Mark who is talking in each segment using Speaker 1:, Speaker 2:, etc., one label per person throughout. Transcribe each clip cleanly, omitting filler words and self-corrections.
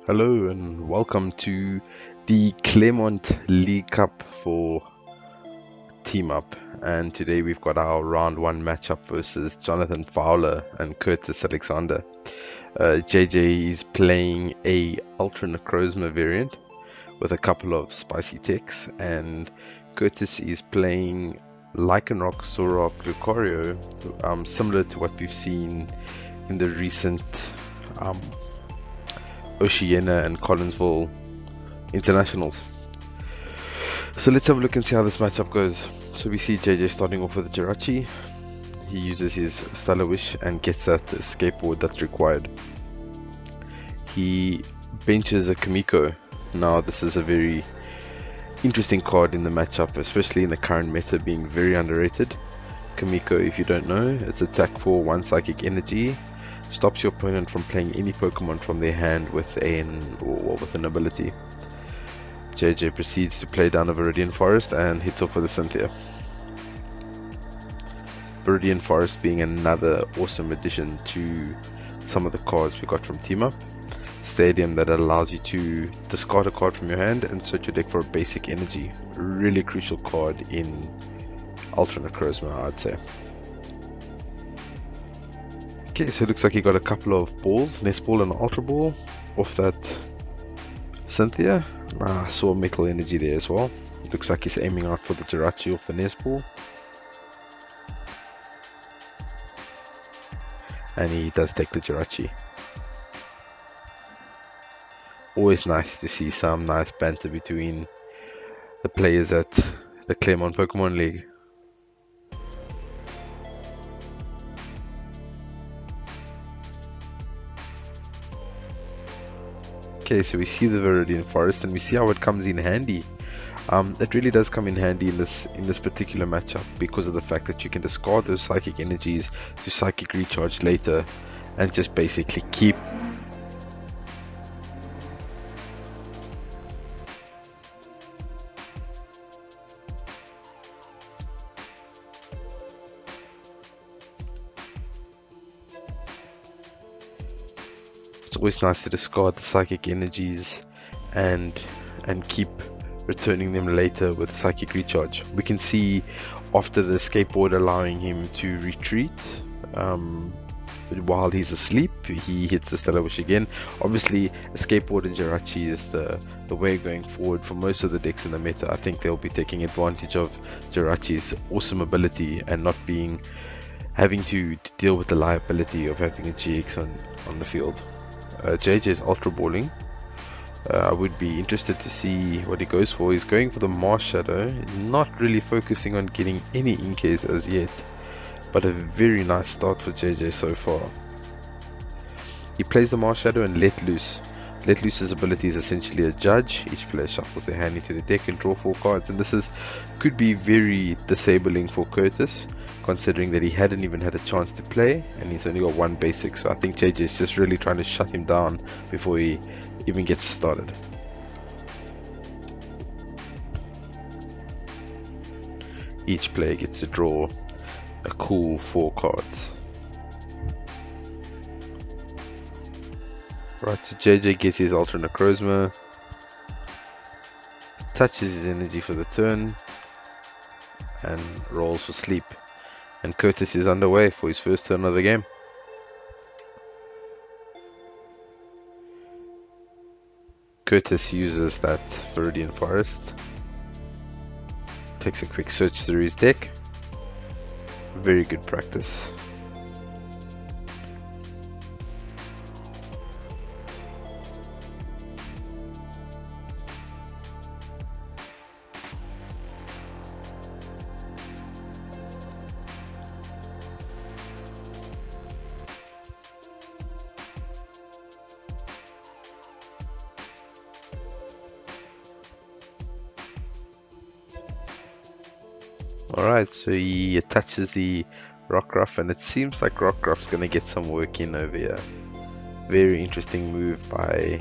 Speaker 1: Hello and welcome to the Claremont League Cup for Team Up. And today we've got our round one matchup versus Jonathan Fowler and Curtis Alexander. JJ is playing a Ultra Necrozma variant with a couple of spicy techs, and Curtis is playing Lycanroc, Zorok, Lucario, similar to what we've seen in the recent um, Oceania and Collinsville internationals. So let's have a look and see how this matchup goes. So we see JJ starting off with a Jirachi. He uses his Stellar Wish and gets that skateboard that's required. He benches a Kamiko. Now this is a very interesting card in the matchup, especially in the current meta being very underrated. Kamiko, if you don't know, it's attack for 1 psychic energy. Stops your opponent from playing any Pokemon from their hand with an ability. JJ proceeds to play down a Viridian Forest and hits off with a Cynthia. Viridian Forest being another awesome addition to some of the cards we got from Team Up. Stadium that allows you to discard a card from your hand and search your deck for a basic energy. Really crucial card in Ultra Necrozma, I'd say. Okay, so it looks like he got a couple of balls, Nest Ball and Ultra Ball off that Cynthia. I saw Metal Energy there as well. Looks like he's aiming out for the Jirachi off the Nest Ball. And he does take the Jirachi. Always nice to see some nice banter between the players at the Claremont Pokemon League. Okay, so we see the Viridian Forest and we see how it comes in handy. It really does come in handy in this particular matchup because of the fact that you can discard those psychic energies to psychic recharge later and just basically keep it's always nice to discard the psychic energies and keep returning them later with psychic recharge. We can see after the skateboard allowing him to retreat while he's asleep, he hits the Stellar Wish again. Obviously a skateboard and Jirachi is the way going forward for most of the decks in the meta. I think they'll be taking advantage of Jirachi's awesome ability and not having to deal with the liability of having a GX on the field. JJ is Ultra Balling. I would be interested to see what he goes for. He's going for the Mars Shadow, not really focusing on getting any Inkays as yet, but a very nice start for JJ so far. He plays the Mars Shadow and Let Loose. Let Loose's ability is essentially a judge. Each player shuffles their hand into the deck and draw 4 cards, and this could be very disabling for Curtis, considering that he hadn't even had a chance to play and he's only got 1 basic. So I think JJ is just really trying to shut him down before he even gets started. Each player gets to draw a cool 4 cards. Right, so JJ gets his Ultra Necrozma, touches his energy for the turn, and rolls for sleep. And Curtis is underway for his first turn of the game. Curtis uses that Viridian Forest, takes a quick search through his deck. Very good practice. Alright, so he attaches the Rockruff and it seems like Rockruff's going to get some work in over here. Very interesting move by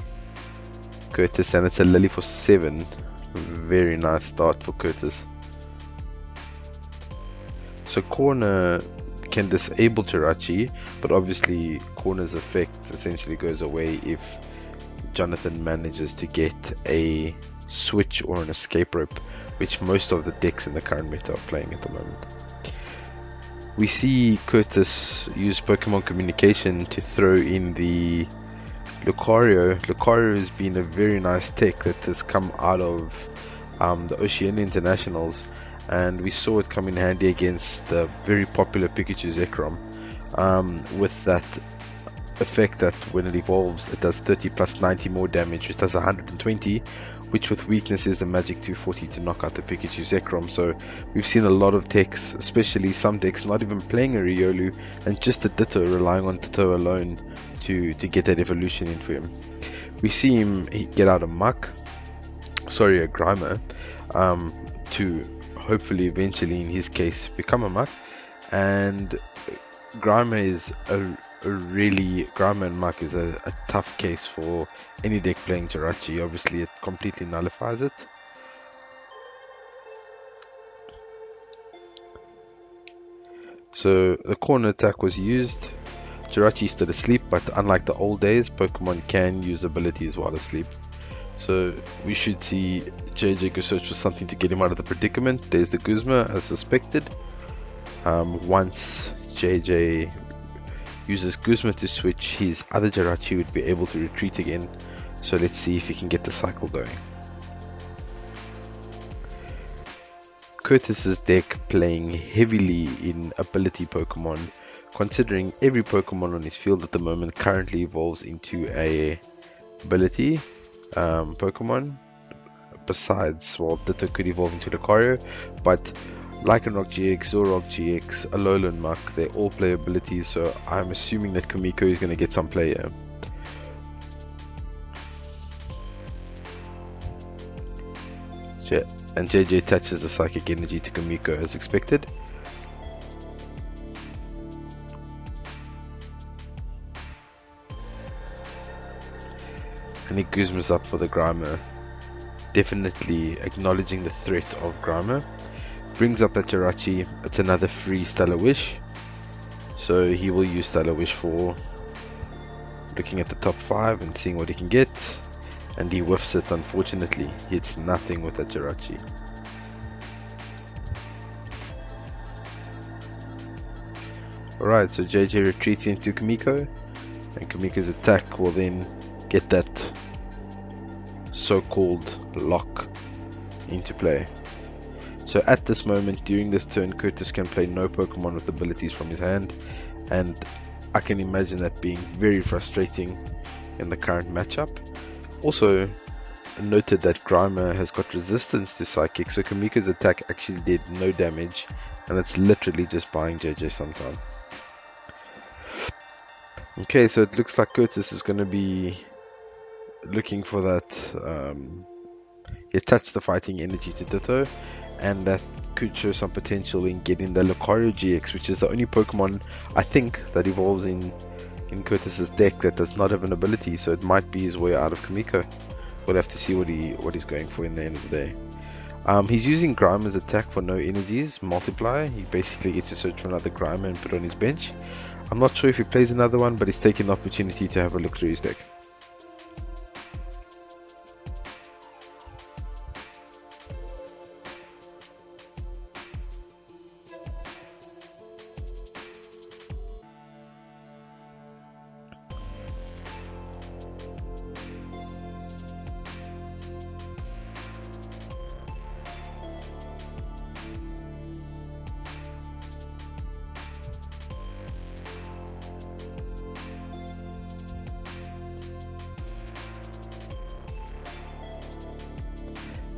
Speaker 1: Curtis, and it's a Lily for 7. Very nice start for Curtis. So Corner can disable Jirachi, but obviously Corner's effect essentially goes away if Jonathan manages to get a switch or an escape rope, which most of the decks in the current meta are playing at the moment. We see Curtis use Pokemon Communication to throw in the Lucario. Lucario has been a very nice tech that has come out of the Oceania Internationals, and we saw it come in handy against the very popular Pikachu Zekrom, with that effect that when it evolves it does 30 plus 90 more damage, which does 120, which with weakness is the magic 240 to knock out the Pikachu Zekrom. So we've seen a lot of decks, especially some decks not even playing a Riolu and just a Ditto, relying on Ditto alone to get that evolution in for him. We see him get out a Grimer, to hopefully eventually in his case become a Muck, and Grimer and Muck is a tough case for any deck playing Jirachi. Obviously it completely nullifies it. So the corner attack was used. Jirachi is still asleep, but unlike the old days, Pokemon can use abilities while asleep. So we should see JJ go search for something to get him out of the predicament. There's the Guzma as suspected. Once JJ uses Guzma to switch, his other Jirachi would be able to retreat again. So let's see if he can get the cycle going. Curtis's deck playing heavily in ability Pokemon, considering every Pokemon on his field at the moment currently evolves into a ability Pokemon. Besides, well, Ditto could evolve into Lucario, but Lycanroc GX, Zoroark GX, Alolan Muck, they all play abilities, so I'm assuming that Kamiko is going to get some play here. And JJ attaches the Psychic Energy to Kamiko as expected. And he Guzma's up for the Grimer, definitely acknowledging the threat of Grimer. Brings up that Jirachi. It's another free Stellar Wish, so he will use Stellar Wish for looking at the top 5 and seeing what he can get, and he whiffs it. Unfortunately, he hits nothing with that Jirachi. Alright, so JJ retreats into Kamiko, and Kamiko's attack will then get that so-called lock into play. So at this moment, during this turn, Curtis can play no Pokemon with abilities from his hand, and I can imagine that being very frustrating in the current matchup. Also noted that Grimer has got resistance to Psychic, so Kamiko's attack actually did no damage, and it's literally just buying JJ some time. Okay, so it looks like Curtis is going to be looking for that. He attached the Fighting Energy to Ditto, and that could show some potential in getting the Lucario GX, which is the only Pokemon I think that evolves in Curtis's deck that does not have an ability, so it might be his way out of Kamiko. We'll have to see what he's going for in the end of the day. He's using Grimer's attack for no energies, multiply. He basically gets to search for another Grimer and put on his bench. I'm not sure if he plays another one, but he's taking the opportunity to have a look through his deck.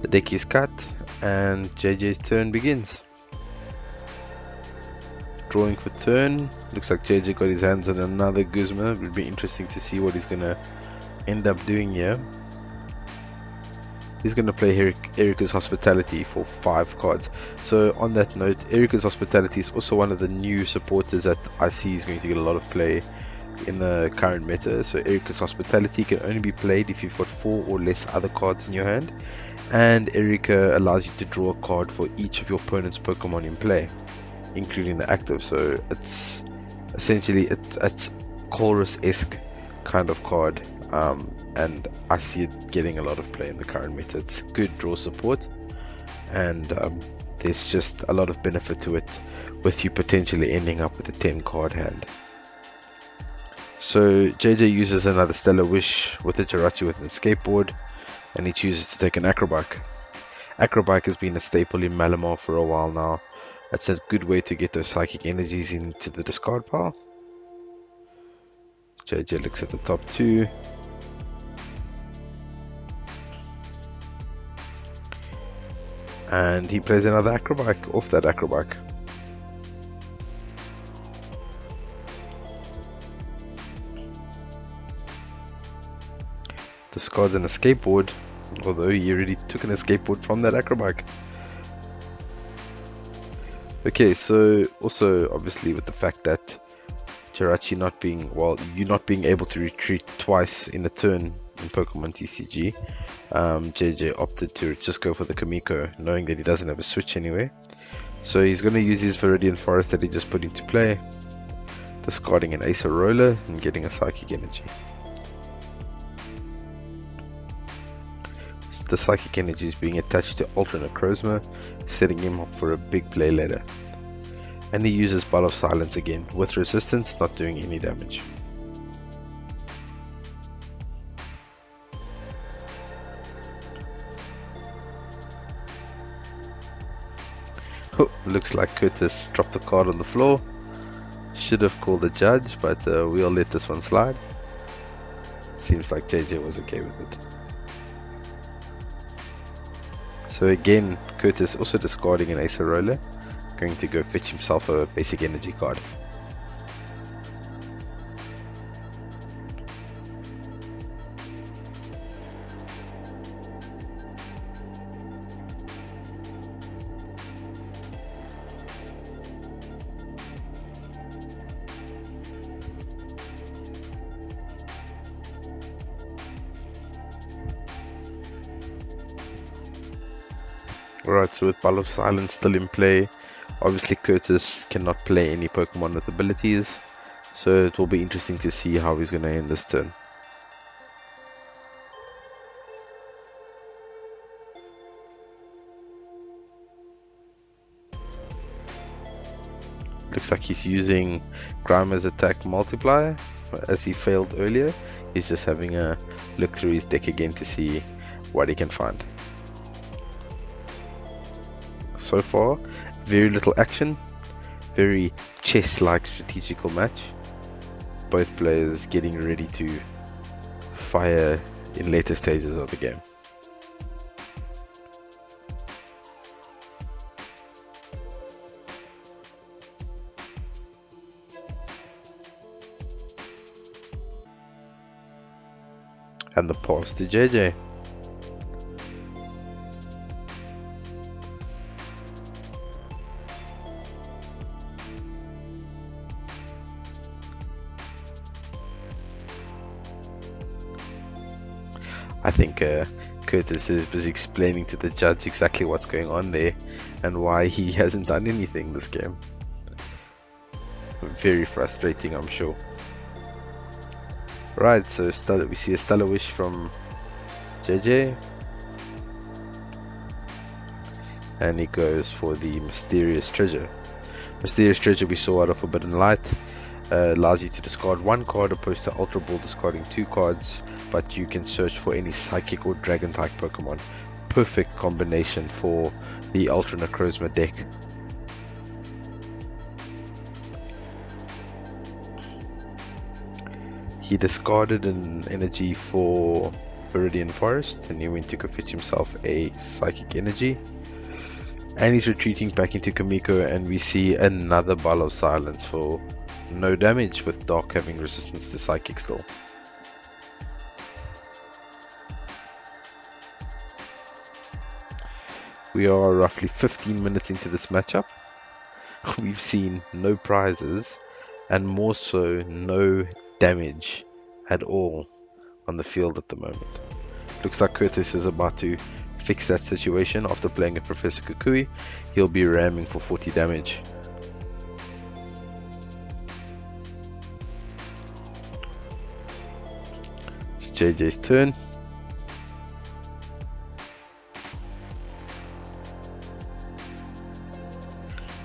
Speaker 1: The deck is cut, and JJ's turn begins. Drawing for turn. Looks like JJ got his hands on another Guzma. It would be interesting to see what he's going to end up doing here. He's going to play Erika's Hospitality for 5 cards. So on that note, Erika's Hospitality is also one of the new supporters that I see is going to get a lot of play in the current meta. So Erika's Hospitality can only be played if you've got 4 or less other cards in your hand, and Erika allows you to draw a card for each of your opponent's Pokemon in play, including the active. So it's essentially it's Chorus-esque kind of card, and I see it getting a lot of play in the current meta. It's good draw support, and there's just a lot of benefit to it, with you potentially ending up with a 10 card hand. So JJ uses another Stellar Wish with a Jirachi with a skateboard, and he chooses to take an Acrobike. Acrobike has been a staple in Malamar for a while now. It's a good way to get those psychic energies into the discard pile. JJ looks at the top two. And he plays another Acrobike off that Acrobike. Discards an escape board, although he already took an escape board from that Acrobike. Okay, so also obviously with the fact that Jirachi not being, well, you not being able to retreat twice in a turn in Pokemon TCG, JJ opted to just go for the Kamiko, knowing that he doesn't have a switch anyway. So he's going to use his Viridian Forest that he just put into play, discarding an Acerola and getting a Psychic Energy. The Psychic Energy is being attached to Ultra Necrozma, setting him up for a big play later. And he uses Ball of Silence again, with resistance, not doing any damage. Oh, looks like Curtis dropped a card on the floor. Should have called the judge, but we'll let this one slide. Seems like JJ was okay with it. So again, Curtis also discarding an Acerola, going to go fetch himself a basic energy card. Alright, so with Ball of Silence still in play, obviously Curtis cannot play any Pokemon with abilities, so it will be interesting to see how he's going to end this turn. Looks like he's using Grimer's attack multiplier, as he failed earlier. He's just having a look through his deck again to see what he can find. So far, very little action, very chess-like strategical match. Both players getting ready to fire in later stages of the game. And the pass to JJ. I think Curtis was explaining to the judge exactly what's going on there and why he hasn't done anything this game. Very frustrating, I'm sure. Right, so we see a Stellar Wish from JJ. And he goes for the Mysterious Treasure. Mysterious Treasure we saw out of Forbidden Light. Allows you to discard one card opposed to Ultra Ball discarding 2 cards, but you can search for any Psychic or Dragon type Pokemon. Perfect combination for the Ultra Necrozma deck. He discarded an energy for Viridian Forest and he went to go fetch himself a Psychic Energy. And he's retreating back into Kamiko, and we see another Ball of Silence for no damage, with Dark having resistance to Psychic still. We are roughly 15 minutes into this matchup. We've seen no prizes, and more so no damage at all on the field at the moment. Looks like Curtis is about to fix that situation after playing a Professor Kukui. He'll be ramming for 40 damage. JJ's turn.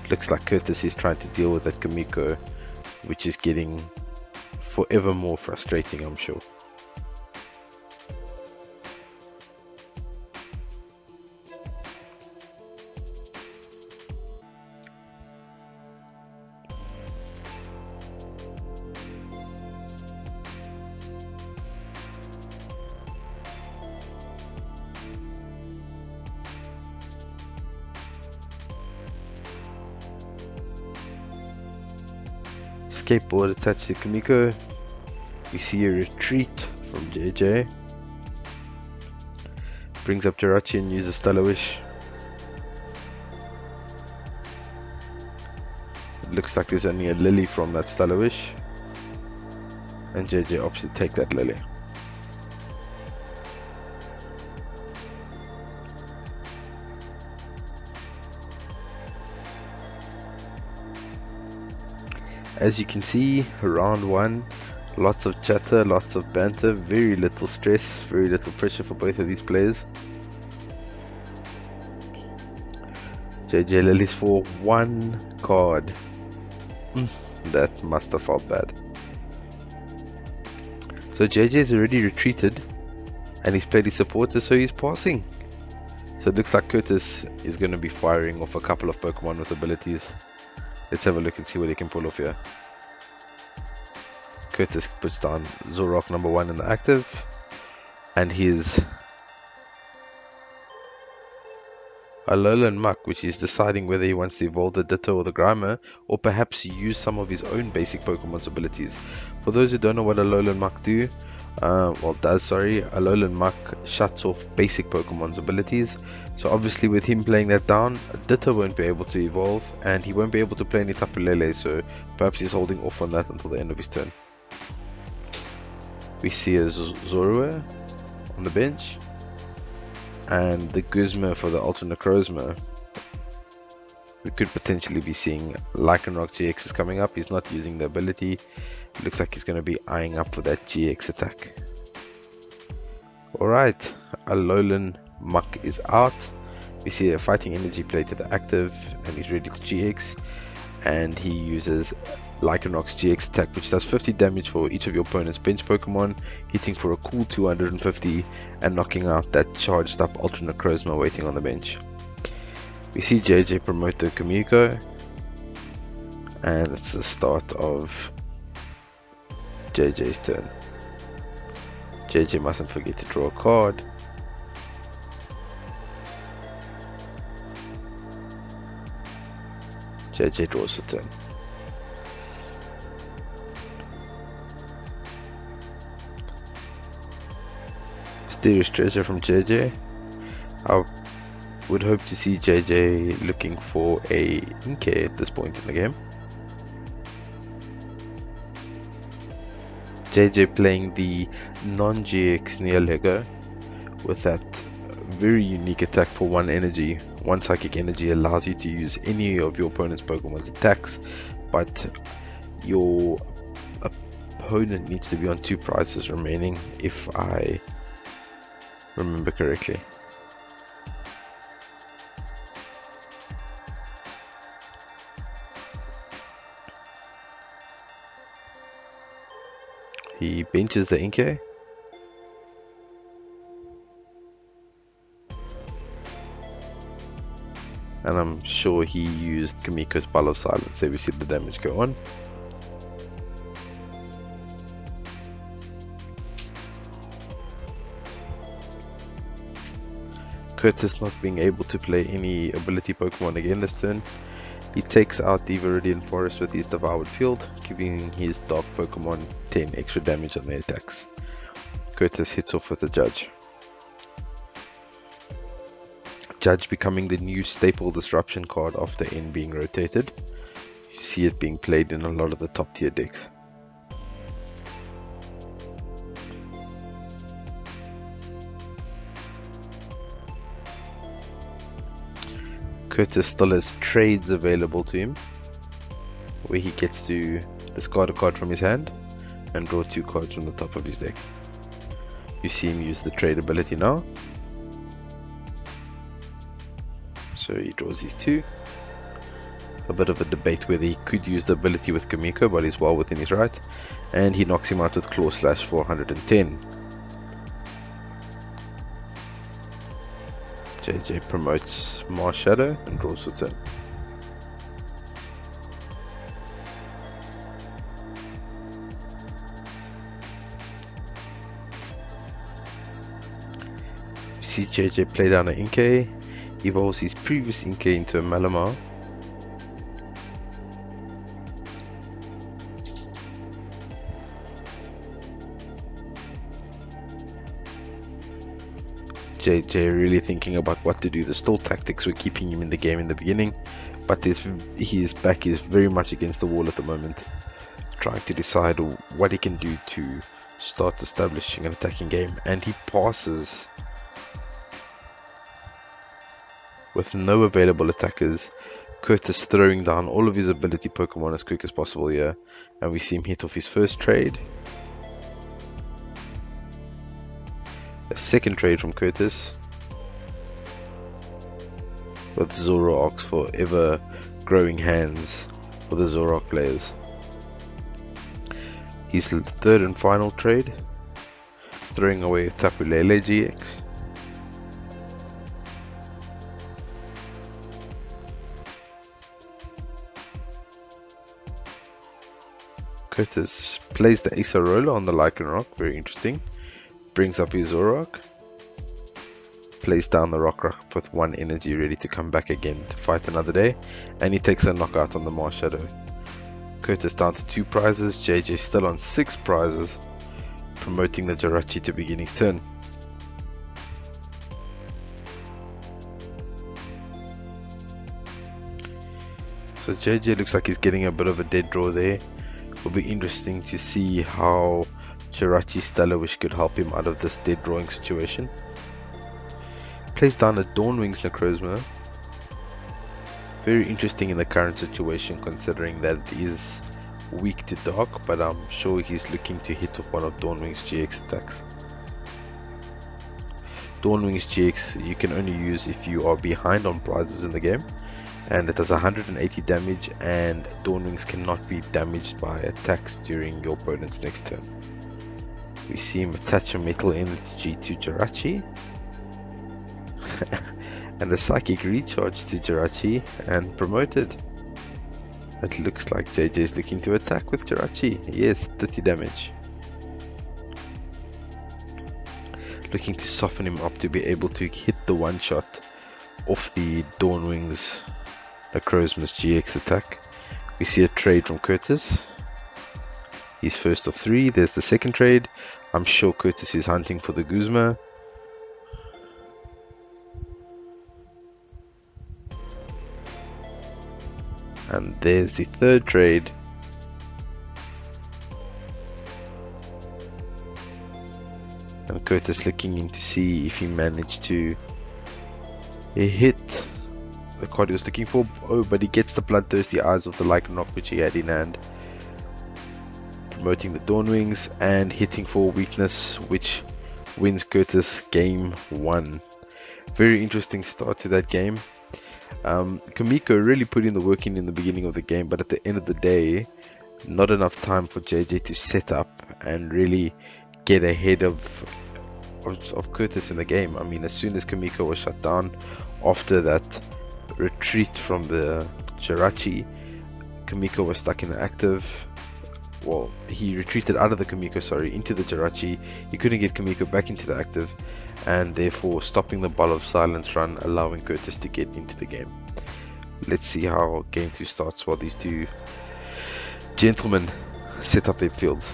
Speaker 1: Looks like Curtis is trying to deal with that Kamiko, which is getting forever more frustrating, I'm sure. Skateboard attached to Kamiko. We see a retreat from JJ. Brings up Jirachi and uses Stellar Wish. It looks like there's only a Lily from that Stellar Wish. And JJ opts to take that Lily. As you can see, round one, lots of chatter, lots of banter, very little stress, very little pressure for both of these players. JJ Lilies for one card. That must have felt bad. So JJ's already retreated and he's played his supporter, so he's passing. So it looks like Curtis is going to be firing off a couple of Pokemon with abilities. Let's have a look and see what he can pull off here. Curtis puts down Zorok number 1 in the active, and his Alolan Muck, which is deciding whether he wants to evolve the Ditto or the Grimer, or perhaps use some of his own basic Pokemon's abilities. For those who don't know what Alolan Muck Alolan Muck shuts off basic Pokemon's abilities. So obviously with him playing that down, Ditto won't be able to evolve, and he won't be able to play any Tapu Lele, so perhaps he's holding off on that until the end of his turn. We see a Zorua on the bench, and the Guzma for the Ultra Necrozma. We could potentially be seeing Lycanroc GX is coming up. He's not using the ability. It looks like he's going to be eyeing up for that GX attack. Alright, Alolan Muck is out. We see a Fighting Energy play to the active, and he's ready to GX. And he uses Lycanroc's GX attack, which does 50 damage for each of your opponent's bench Pokemon, hitting for a cool 250 and knocking out that charged up Ultra Necrozma waiting on the bench. We see JJ promote the Kamiko, and it's the start of JJ's turn. JJ mustn't forget to draw a card. JJ draws a turn. Mysterious Treasure from JJ. I would hope to see JJ looking for a Inkay at this point in the game. JJ playing the non-GX Neo Lego with that very unique attack for 1 energy. 1 psychic energy allows you to use any of your opponent's Pokemon's attacks, but your opponent needs to be on 2 prizes remaining, if I remember correctly. He benches the Inkay. And I'm sure he used Kamiko's Ball of Silence. There we see the damage go on. Curtis not being able to play any ability Pokemon again this turn. He takes out the Viridian Forest with his Devoured Field, giving his Dark Pokemon 10 extra damage on their attacks. Curtis hits off with a Judge. Judge becoming the new staple disruption card after N being rotated. You see it being played in a lot of the top tier decks. Curtis still has trades available to him, where he gets to discard a card from his hand and draw 2 cards from the top of his deck. You see him use the trade ability now. So he draws his 2. A bit of a debate whether he could use the ability with Kamiko, but he's well within his right. And he knocks him out with Claw Slash for 110. JJ promotes Mars Shadow and draws for turn. You see JJ play down an Inkay, evolves his previous Inkay into a Malamar. JJ really thinking about what to do. The stall tactics were keeping him in the game in the beginning, but his back is very much against the wall at the moment, trying to decide what he can do to start establishing an attacking game, and he passes with no available attackers. Curtis throwing down all of his ability Pokemon as quick as possible here, and we see him hit off his first trade. A second trade from Curtis with Zoroarks for ever growing hands for the Zoroark players. His third and final trade, throwing away Tapu Lele GX. Curtis plays the Acerola on the Lycanroc, very interesting. Brings up his Zoroark, plays down the Rock with 1 energy ready to come back again to fight another day, and he takes a knockout on the Mars Shadow. Curtis down to 2 prizes, JJ still on 6 prizes, promoting the Jirachi to begin his turn. So JJ looks like he's getting a bit of a dead draw there. Will be interesting to see how Jirachi Stellar Wish could help him out of this dead drawing situation. Plays down a Dawnwings Necrozma. Very interesting in the current situation, considering that it is weak to dark, but I'm sure he's looking to hit off one of Dawnwings GX attacks. Dawnwings GX you can only use if you are behind on prizes in the game, and it does 180 damage, and Dawnwings cannot be damaged by attacks during your opponent's next turn. We see him attach a Metal Energy to Jirachi and a Psychic Recharge to Jirachi and promote it. It looks like JJ is looking to attack with Jirachi. Yes, 30 damage. Looking to soften him up to be able to hit the one shot off the Dawnwings Necrozma's GX attack. We see a trade from Curtis. He's first of 3. There's the second trade. I'm sure Curtis is hunting for the Guzma. And there's the third trade. And Curtis looking in to see if he managed to hit the card he was looking for. Oh, but he gets the Bloodthirsty Eyes of the Lycanroc, which he had in hand. Promoting the Dawnwings and hitting for weakness, which wins Curtis game 1. Very interesting start to that game. Kamiko really put in the work in the beginning of the game, but at the end of the day, not enough time for JJ to set up and really get ahead of Curtis in the game. I mean, as soon as Kamiko was shut down, after that retreat from the Jirachi, Kamiko was stuck in the active. Well, he retreated out of the Kamiko, into the Jirachi. He couldn't get Kamiko back into the active, and therefore stopping the Ball of Silence run, allowing Curtis to get into the game. Let's see how game 2 starts while these two gentlemen set up their fields.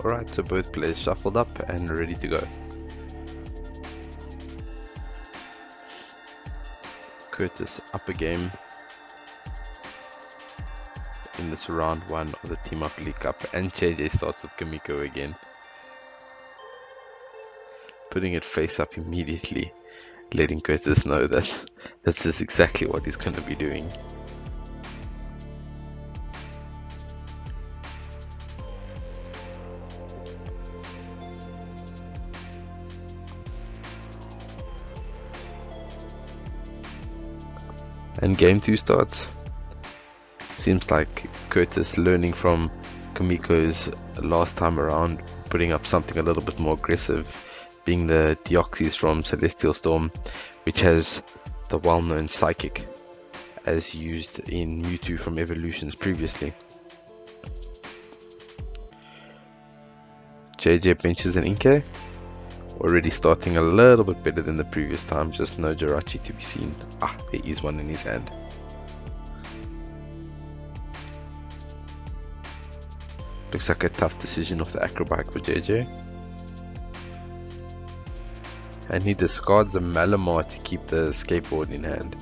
Speaker 1: Alright, so both players shuffled up and ready to go. Curtis up a game in this round 1 of the Team Up League Cup, and JJ starts with Kamiko again, putting it face up immediately, letting Curtis know that this is exactly what he's going to be doing. And game 2 starts. Seems like Curtis learning from Kamiko's last time around, putting up something a little bit more aggressive, being the Deoxys from Celestial Storm, which has the well-known Psychic as used in Mewtwo from Evolutions previously. JJ benches an Inkay, already starting a little bit better than the previous time, just no Jirachi to be seen. Ah, there is one in his hand. Looks like a tough decision of the Acrobike for JJ. And he discards a Malamar to keep the skateboard in hand.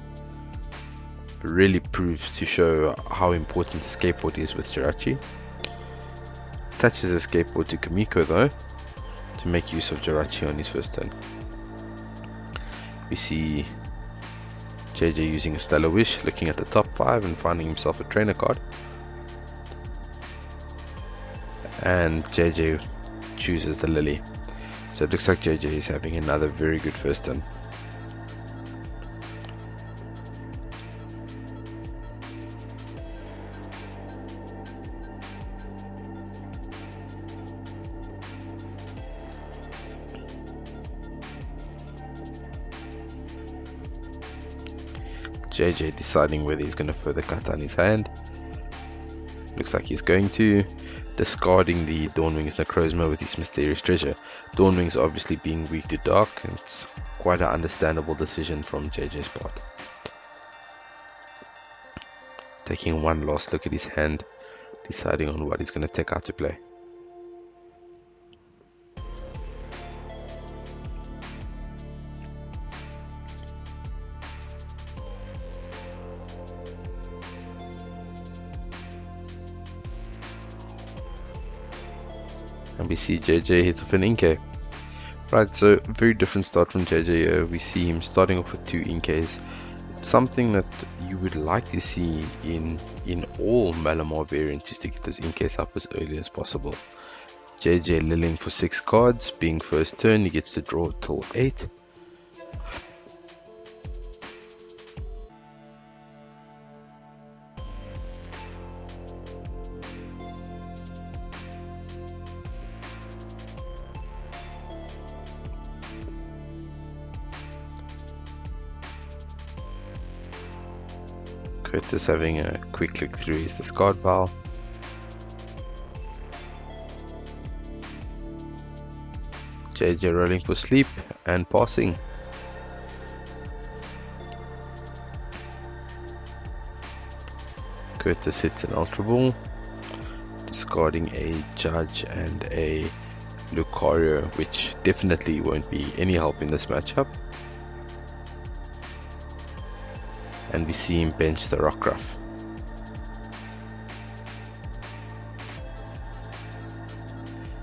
Speaker 1: It really proves to show how important the skateboard is with Jirachi. Touches a skateboard to Kamiko though, to make use of Jirachi on his first turn. We see JJ using a Stellar Wish, looking at the top 5 and finding himself a trainer card. And JJ chooses the Lily. So it looks like JJ is having another very good first turn. JJ deciding whether he's going to further cut down his hand. Looks like he's going to, discarding the Dawnwings Necrozma with his Mysterious Treasure. Dawnwings obviously being weak to dark, and it's quite an understandable decision from JJ's part. Taking one last look at his hand, deciding on what he's going to take out to play. And we see JJ hits with an Inkay. Right, so very different start from JJ. We see him starting off with 2 Inkays. Something that you would like to see in all Malamar variants is to get those Inkays up as early as possible. JJ lilling for 6 cards, being first turn, he gets to draw till 8. Curtis having a quick look through his discard pile. JJ rolling for sleep and passing. Curtis hits an Ultra Ball, discarding a Judge and a Lucario, which definitely won't be any help in this matchup. And we see him bench the Rockruff.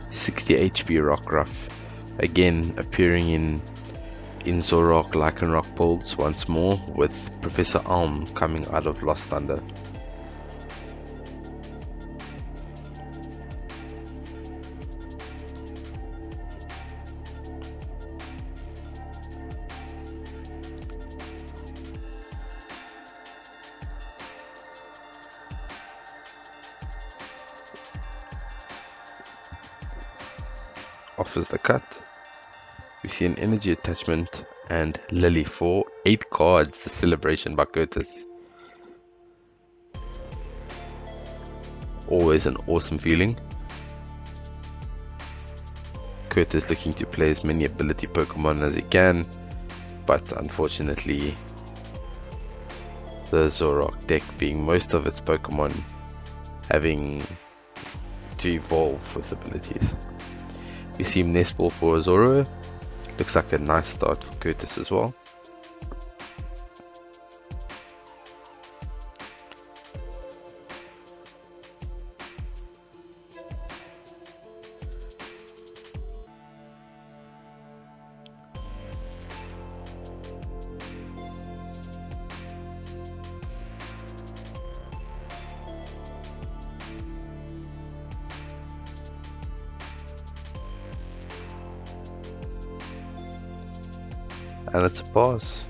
Speaker 1: $60 HP Rockruff, again appearing in Zoroark Lycanroc builds once more, with Professor Alm coming out of Lost Thunder. Offers the cut. We see an energy attachment and Lily for 8 cards. The celebration by Curtis. Always an awesome feeling. Curtis looking to play as many ability Pokemon as he can, but unfortunately the Zoroark deck, being most of its Pokemon having to evolve with abilities. We see Nest Ball for Zoro. Looks like a nice start for Curtis as well. And it's a pass.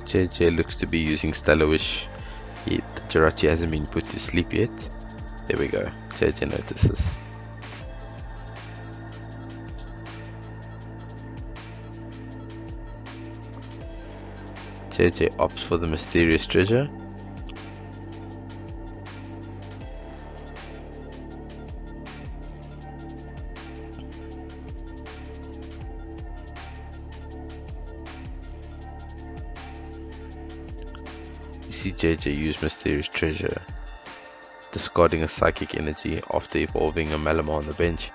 Speaker 1: JJ looks to be using Stellar Wish. The Jirachi hasn't been put to sleep yet. There we go. JJ notices. JJ opts for the mysterious treasure. You see JJ use mysterious treasure, discarding a psychic energy after evolving a Malamar on the bench.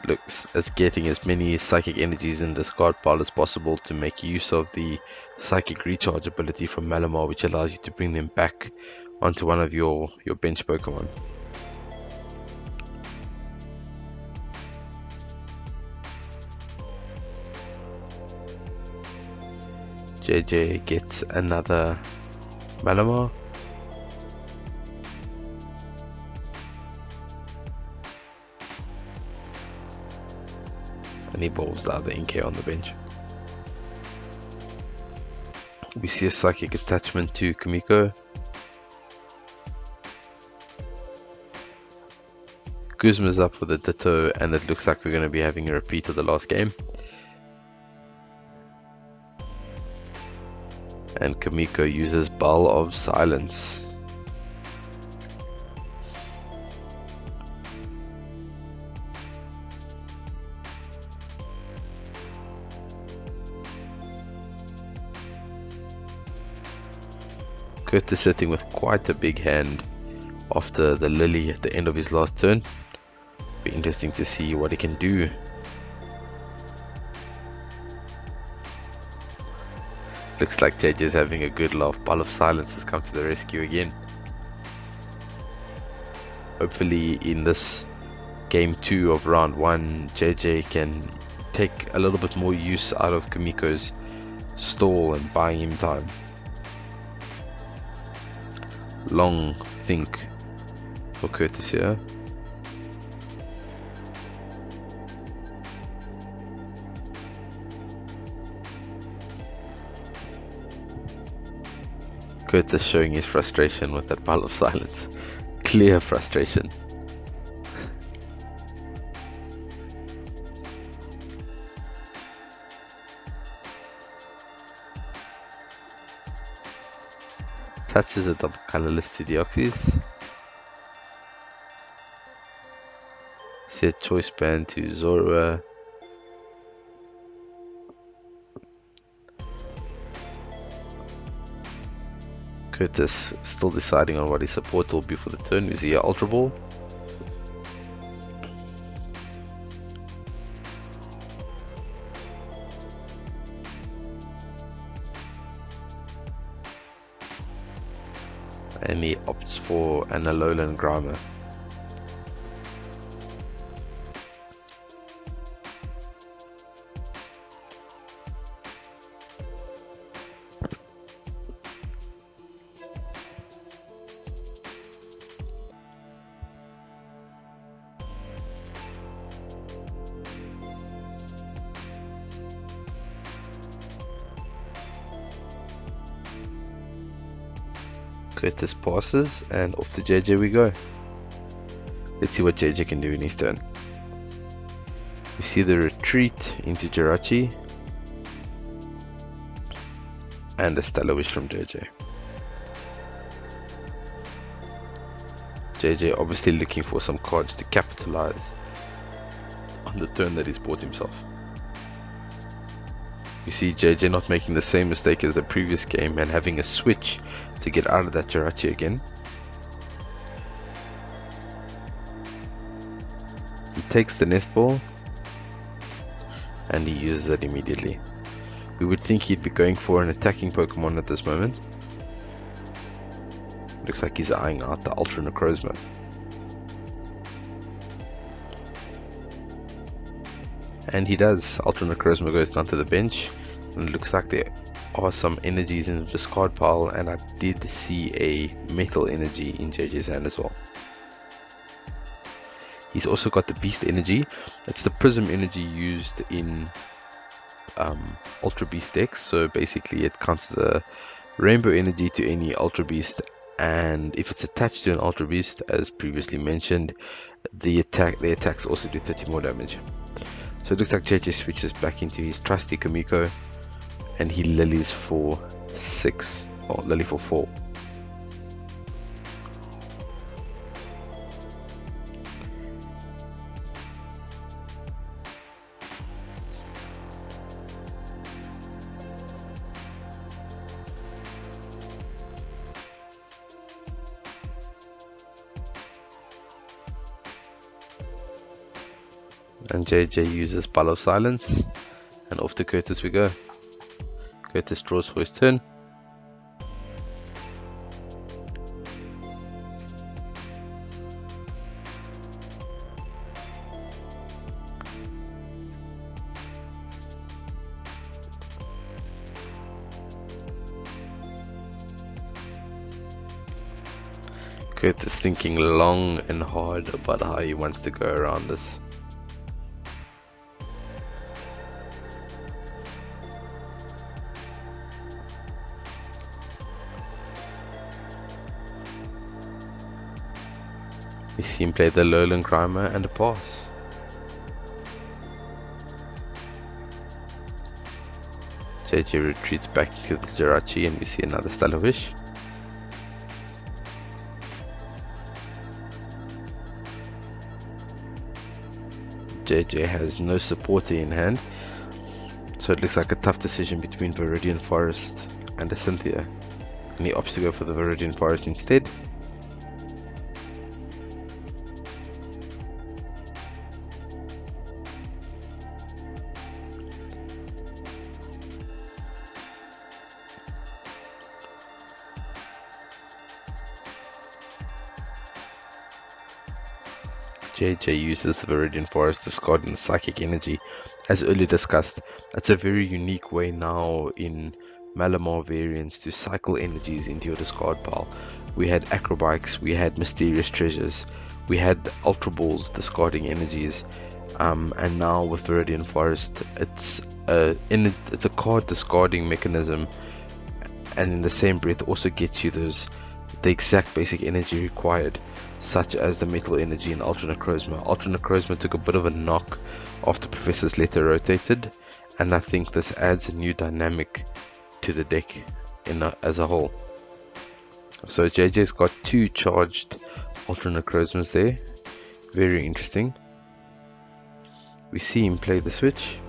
Speaker 1: Looks as getting as many psychic energies in the discard pile as possible to make use of the psychic recharge ability from Malamar, which allows you to bring them back onto one of your bench Pokemon. JJ gets another Malamar. And evolves the other Inkay on the bench. We see a psychic attachment to Kamiko. Guzma's up for the Ditto, and it looks like we're going to be having a repeat of the last game. And Kamiko uses Bell of Silence. Curtis sitting with quite a big hand after the Lily at the end of his last turn. Be interesting to see what he can do. Looks like JJ's having a good laugh. Ball of Silence has come to the rescue again. Hopefully in this game 2 of round 1, JJ can take a little bit more use out of Kamiko's stall and buying him time. Long think for Curtis here. Curtis showing his frustration with that Ball of Silence. Clear frustration. Touches the double colorless to Deoxys. Set choice band to Zorua. Curtis still deciding on what his support will be for the turn. We see an Ultra Ball. And he opts for an Alolan Grimer. Curtis passes, and off to JJ we go. Let's see what JJ can do in his turn. We see the retreat into Jirachi. and a Stellar Wish from JJ. JJ obviously looking for some cards to capitalize on the turn that he's bought himself. You see JJ not making the same mistake as the previous game and having a switch to get out of that Jirachi again. He takes the nest ball and he uses it immediately. We would think he'd be going for an attacking Pokemon at this moment. Looks like he's eyeing out the Ultra Necrozma. And he does. Ultra Necrozma goes down to the bench, and it looks like there are some energies in the discard pile, and I did see a metal energy in JJ's hand as well. He's also got the Beast energy. It's the Prism energy used in Ultra Beast decks, so basically it counts as a rainbow energy to any Ultra Beast, and if it's attached to an Ultra Beast, as previously mentioned, the attacks also do 30 more damage. So it looks like JJ switches back into his trusty Kamiko, and he lilies for 6, or lily for 4. And JJ uses Ball of Silence, and off to Curtis we go. Curtis draws for his turn. Curtis thinking long and hard about how he wants to go around this. We see him play the Lowland Grimer and a pass. JJ retreats back to the Jirachi, and we see another Stellar Wish. JJ has no supporter in hand, so it looks like a tough decision between Viridian Forest and a Cynthia, and he opts to go for the Viridian Forest instead. JJ uses the Viridian Forest to discard in the Psychic Energy. As earlier discussed, it's a very unique way now in Malamar variants to cycle energies into your discard pile. We had Acrobikes, we had Mysterious Treasures, we had Ultra Balls discarding energies, and now with Viridian Forest, it's a card discarding mechanism, and in the same breath also gets you the exact basic energy required, such as the metal energy in Ultra Necrozma. Ultra Necrozma took a bit of a knock after Professor's Letter rotated, and I think this adds a new dynamic to the deck as a whole. So JJ's got 2 charged Ultra Necrozmas there. Very interesting. We see him play the switch.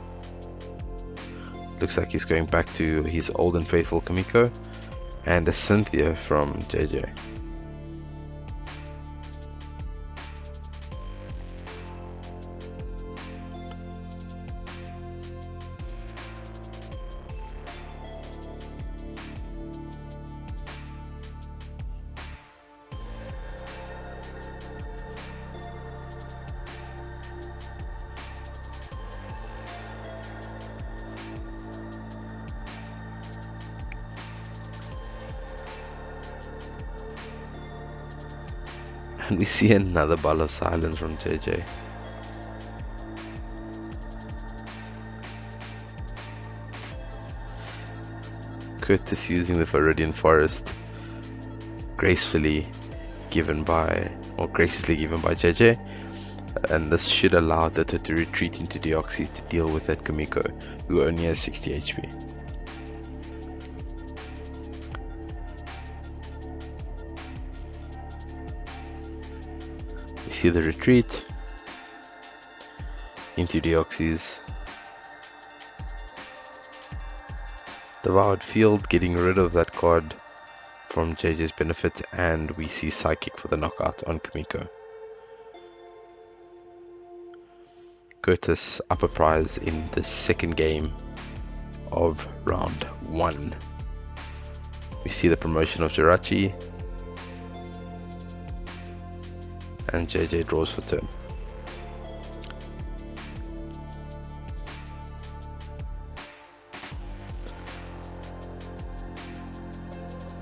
Speaker 1: Looks like he's going back to his old and faithful Kamiko and a Cynthia from JJ. And we see another Ball of Silence from JJ. Curtis using the Viridian Forest, graciously given by JJ, and this should allow Ditto to retreat into Deoxys to deal with that Kamiko, who only has 60 HP. see the retreat into Deoxys. Devoured Field, getting rid of that card from JJ's benefit, and we see Psychic for the knockout on Kamiko. Curtis upper prize in the second game of round 1. We see the promotion of Jirachi, and JJ draws for turn.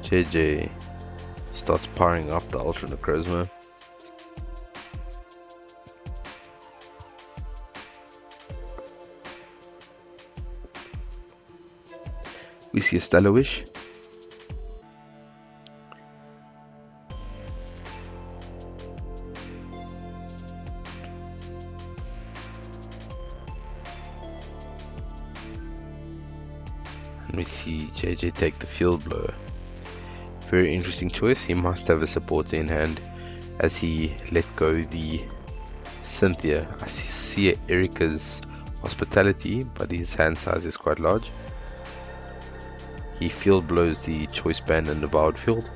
Speaker 1: JJ starts powering up the Ultra Necrozma. We see a Stellar Wish. And we see JJ take the Field Blower. Very interesting choice. He must have a supporter in hand as he let go the Cynthia. I see Erika's Hospitality, but his hand size is quite large. He Field Blows the Choice Band and Devoured Field.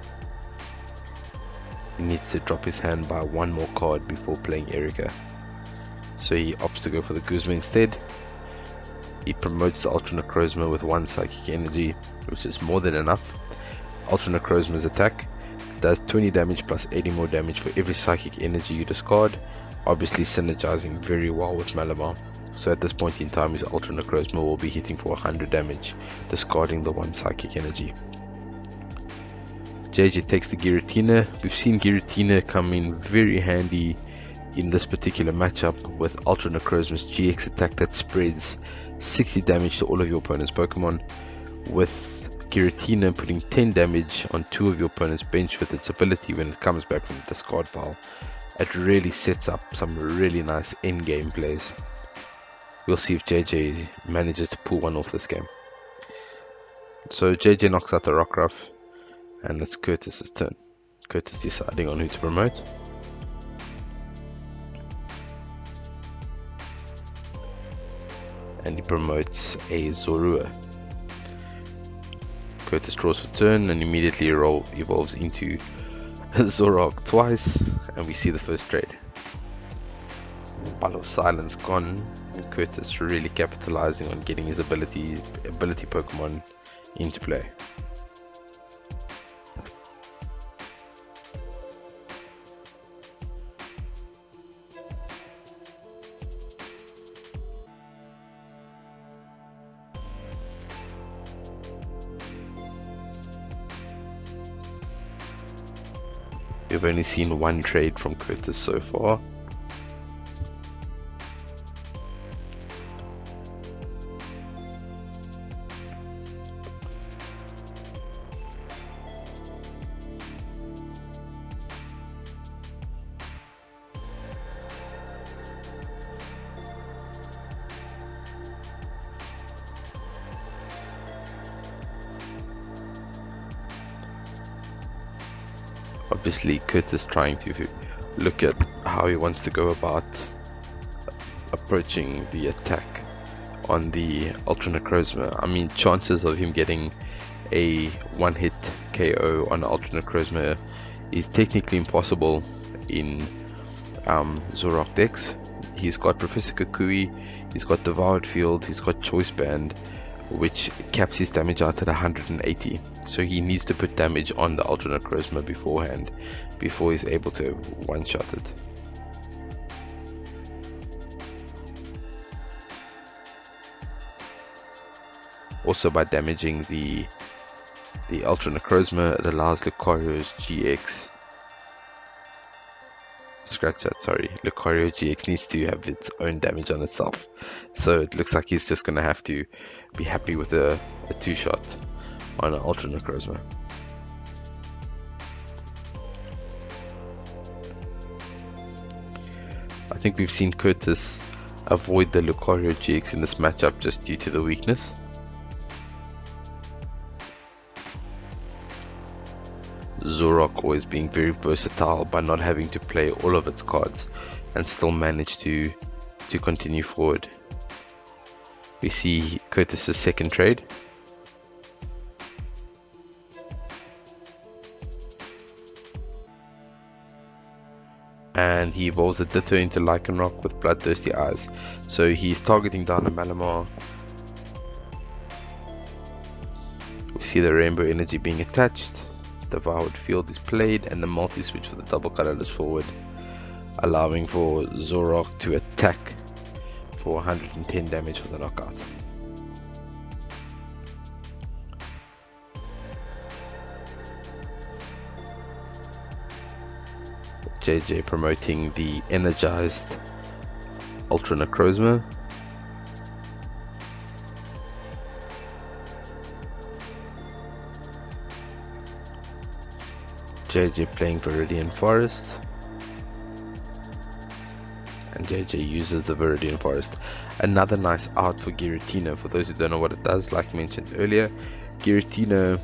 Speaker 1: He needs to drop his hand by one more card before playing Erika, so he opts to go for the Guzma instead. He promotes the Ultra Necrozma with 1 Psychic Energy, which is more than enough. Ultra Necrozma's attack does 20 damage plus 80 more damage for every Psychic Energy you discard, obviously synergizing very well with Malamar. So at this point in time, his Ultra Necrozma will be hitting for 100 damage, discarding the 1 Psychic Energy. JJ takes the Giratina. We've seen Giratina come in very handy in this particular matchup with Ultra Necrozma's GX attack that spreads 60 damage to all of your opponent's Pokemon, with Giratina putting 10 damage on 2 of your opponent's bench with its ability when it comes back from the discard pile. It really sets up some really nice in-game plays. We'll see if JJ manages to pull one off this game. So JJ knocks out the Rockruff, and it's Curtis's turn. Curtis deciding on who to promote. And he promotes a Zorua. Curtis draws for turn and immediately evolves into Zorok twice, and we see the first trade. Ball of Silence gone, and Curtis really capitalizing on getting his ability Pokemon into play. We've only seen 1 trade from Curtis so far. Obviously Curtis trying to look at how he wants to go about approaching the attack on the Ultra Necrozma. I mean, chances of him getting a 1-hit KO on Ultra Necrozma is technically impossible in Zorok decks. He's got Professor Kukui, he's got Devoured Field, he's got Choice Band, which caps his damage out at 180. So he needs to put damage on the Ultra Necrozma beforehand, before he's able to one-shot it. Also, by damaging the Ultra Necrozma, it allows Lucario's GX. Scratch that, sorry. Lucario GX needs to have its own damage on itself. So it looks like he's just going to have to be happy with a 2-shot on an Ultra Necrozma. I think we've seen Curtis avoid the Lucario GX in this matchup just due to the weakness. Zorok always being very versatile by not having to play all of its cards and still manage to continue forward. We see Curtis's second trade. And he evolves a Ditto into Lycanroc with Bloodthirsty Eyes. So he's targeting down a Malamar. We see the Rainbow Energy being attached. Devoured Field is played and the multi-switch for the double colorless forward, allowing for Zorok to attack for 110 damage for the knockout. JJ promoting the energized Ultra Necrozma. JJ playing Viridian Forest, and JJ uses the Viridian Forest. Another nice out for Giratina. For those who don't know what it does, like mentioned earlier, Giratina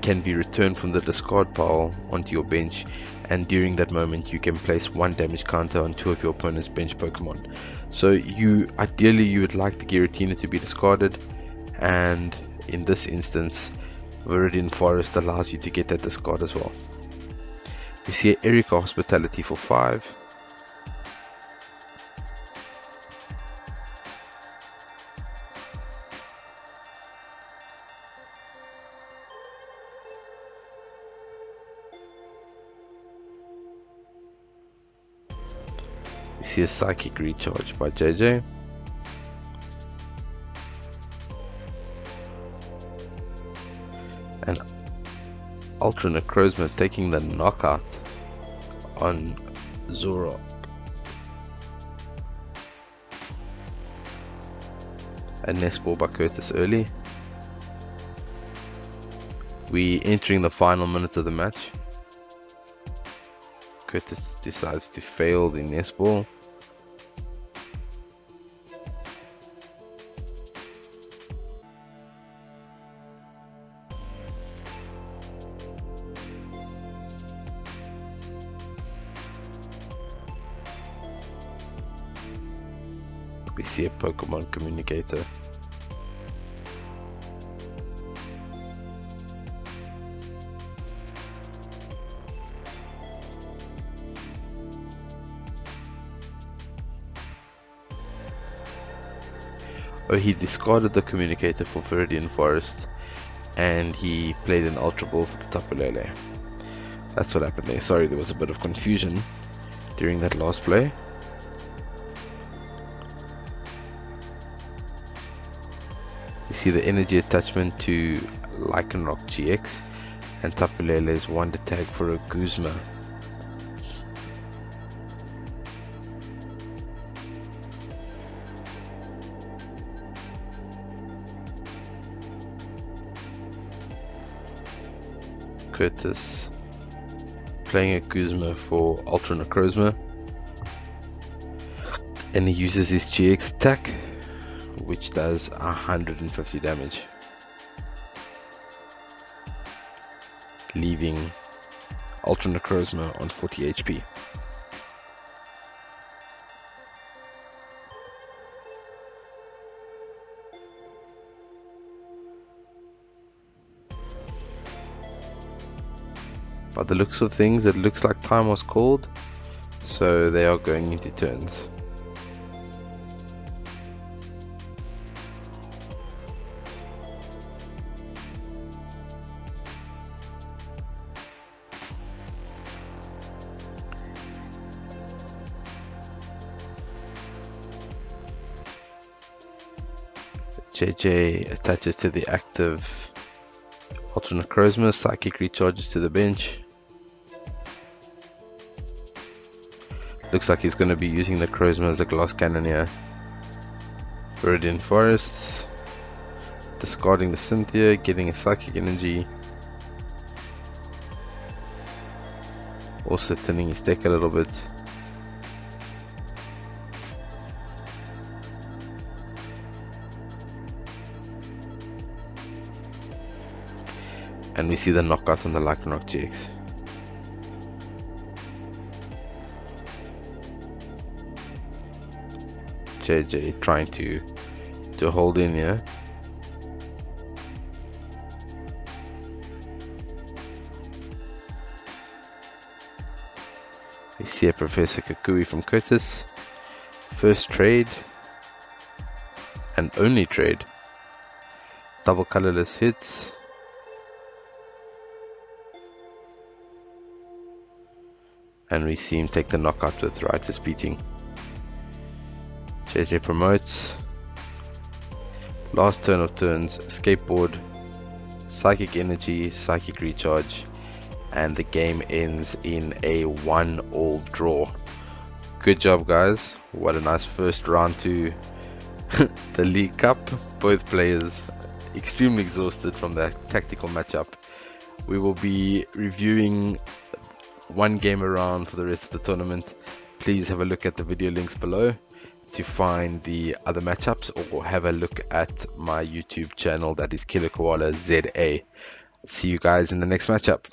Speaker 1: can be returned from the discard pile onto your bench, and during that moment you can place 1 damage counter on 2 of your opponent's bench Pokemon. So ideally you would like the Giratina to be discarded, and in this instance Viridian Forest allows you to get that discard as well. We see Erika Hospitality for 5. We see a Psychic Recharge by JJ. And Ultra Necrozma taking the knockout on Zorok. A Nest Ball by Curtis early. We entering the final minutes of the match. Curtis decides to fail the Nest Ball. We see a Pokemon Communicator. Oh, he discarded the Communicator for Viridian Forest and he played an Ultra Ball for the Tapu Lele. That's what happened there. Sorry, there was a bit of confusion during that last play. We see the energy attachment to Lycanroc GX, and Tapu Lele's Wonder Tag for a Guzma. Curtis playing a Guzma for Ultra Necrozma, and he uses his GX attack, which does 150 damage, leaving Ultra Necrozma on 40 HP. By the looks of things, it looks like time was called, so they are going into turns. JJ attaches to the active Ultra Necrozma, Psychic recharges to the bench. Looks like he's going to be using the Necrozma as a Glass Cannon here. Viridian Forest, discarding the Cynthia, getting a Psychic Energy. Also thinning his deck a little bit. And we see the knockout on the Lycanroc GX. JJ trying to hold in here. We see a Professor Kukui from Curtis. First trade and only trade. Double colorless hits. And we see him take the knockout with Rightus beating. JJ promotes. Last turn of turns, skateboard, psychic energy, psychic recharge, and the game ends in a 1-all draw. Good job, guys. What a nice first round to the League Cup. Both players extremely exhausted from that tactical matchup. We will be reviewing one game around for the rest of the tournament. Please have a look at the video links below to find the other matchups, or have a look at my YouTube channel, that is Killer Koala ZA. See you guys in the next matchup.